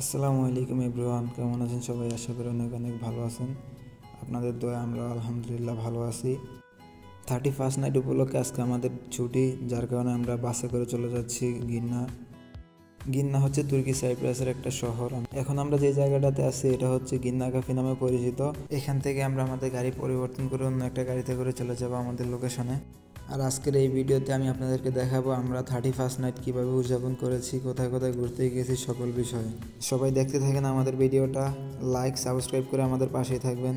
আসসালামু আলাইকুম এভরিওয়ান, কেমন আছেন সবাই? আশা করি অনেক অনেক ভালো আছেন। আপনাদের দোয়া আমরা আলহামদুলিল্লাহ ভালো আছি। 31st নাইট উপলক্ষে আজকে আমাদের ছুটি, যার কারণে আমরা বাসে করে চলে যাচ্ছি গিন্না। গিন্না হচ্ছে তুর্কি সাইপ্রাসের একটা শহর। এখন আমরা যে জায়গাটাতে আছি এটা হচ্ছে গিন্না কাফি নামে পরিচিত। এখান থেকে আমরা আমাদের গাড়ি পরিবর্তন করে অন্য একটা গাড়িতে করে চলে যাব আমাদের লোকেশনে। আর আজকের এই ভিডিওতে আমি আপনাদেরকে দেখাবো আমরা 31st নাইট কীভাবে উদযাপন করেছি, কোথায় কোথায় ঘুরতে গেছি, সকল বিষয়ে। সবাই দেখতে থাকেন আমাদের ভিডিওটা, লাইক সাবস্ক্রাইব করে আমাদের পাশেই থাকবেন।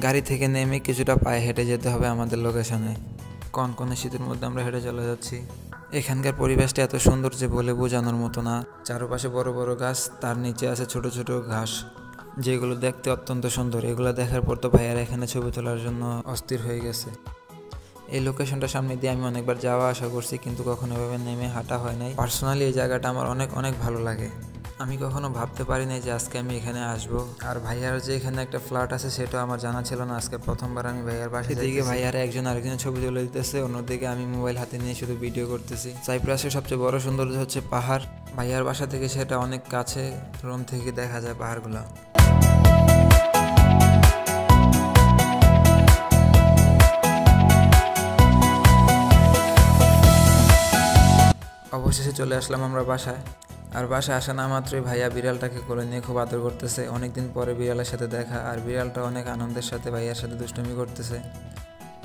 গাড়ি থেকে নেমে কিছুটা পায়ে হেঁটে যেতে হবে আমাদের লোকেশনে। কনকনে শীতের মধ্যে আমরা হেঁটে চলে যাচ্ছি। এখানকার পরিবেশটা এত সুন্দর যে বলে বোঝানোর মতো না। চারপাশে বড় বড় গাছ, তার নিচে আছে ছোট ছোট ঘাস, যেগুলো দেখতে অত্যন্ত সুন্দর। এগুলো দেখার পর তো ভাইয়ারা এখানে ছবি তোলার জন্য অস্থির হয়ে গেছে। এই লোকেশনটা সামনে দিয়ে আমি অনেকবার যাওয়া আসা করছি, কিন্তু কখনো এভাবে নেমে হাঁটা হয় নাই। পার্সোনালি এই জায়গাটা আমার অনেক অনেক ভালো লাগে। আমি কখনো ভাবতে পারি নাই যে আজকে আমি এখানে আসবো। আর ভাইয়ার যে এখানে একটা ফ্ল্যাট আছে সেটা আমার জানা ছিল না। আজকে প্রথমবার আমি ভাইয়ার বাসায় দিকে ভাইয়ারা একজন আরেকজনের ছবি তুলে দিতেছে, অন্যদিকে আমি মোবাইল হাতে নিয়ে শুধু ভিডিও করতেছি। সাইপ্রাসের সবচেয়ে বড় সৌন্দর্য হচ্ছে পাহাড়। ভাইয়ার বাসা থেকে সেটা অনেক কাছে, রুম থেকে দেখা যায় পাহাড়গুলো। অবশেষে চলে আসলাম আমরা বাসায়। আর বাসায় আসা না মাত্রই ভাইয়া বিড়ালটাকে কোলে নিয়ে খুব আদর করতেছে। অনেকদিন পরে বিড়ালের সাথে দেখা, আর বিড়ালটা অনেক আনন্দের সাথে ভাইয়ার সাথে দুষ্টুমি করতেছে।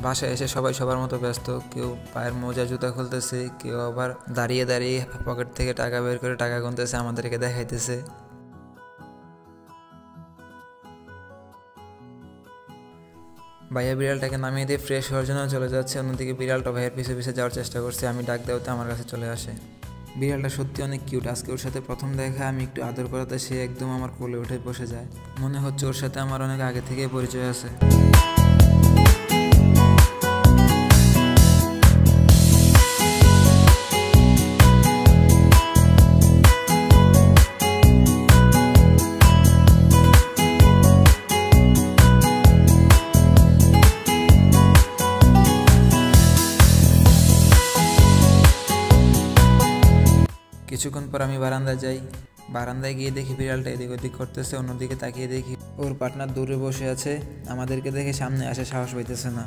বাসায় এসে সবাই সবার মতো ব্যস্ত। কেউ পায়ের মোজা জুতা খুলতেছে, কেউ আবার দাঁড়িয়ে দাঁড়িয়ে পকেট থেকে টাকা বের করে টাকা গুনতেছে, আমাদেরকে দেখাইতেছে। ভাইয়া বিড়ালটাকে নামিয়ে দিয়ে ফ্রেশ হওয়ার জন্য চলে যাচ্ছে। অন্যদিকে বিড়ালটা ভাইয়ের পিছে পিছে যাওয়ার চেষ্টা করছে। আমি ডাক দেওয়াতে আমার কাছে চলে আসে। বিড়ালটা সত্যি অনেক কিউট। আজকে ওর সাথে প্রথম দেখা, আমি একটু আদর করাতে সে একদম আমার কোলে উঠে বসে যায়। মনে হচ্ছে ওর সাথে আমার অনেক আগে থেকেই পরিচয় আছে। কিছুক্ষণ পর আমি বারান্দায় যাই। বারান্দায় গিয়ে দেখি বিড়ালটা এদিক ওদিক করতেছে। অন্যদিকে তাকিয়ে দেখি ওর পার্টনার দূরে বসে আছে। আমাদেরকে দেখে সামনে আসে সাহস পাইতেছে না।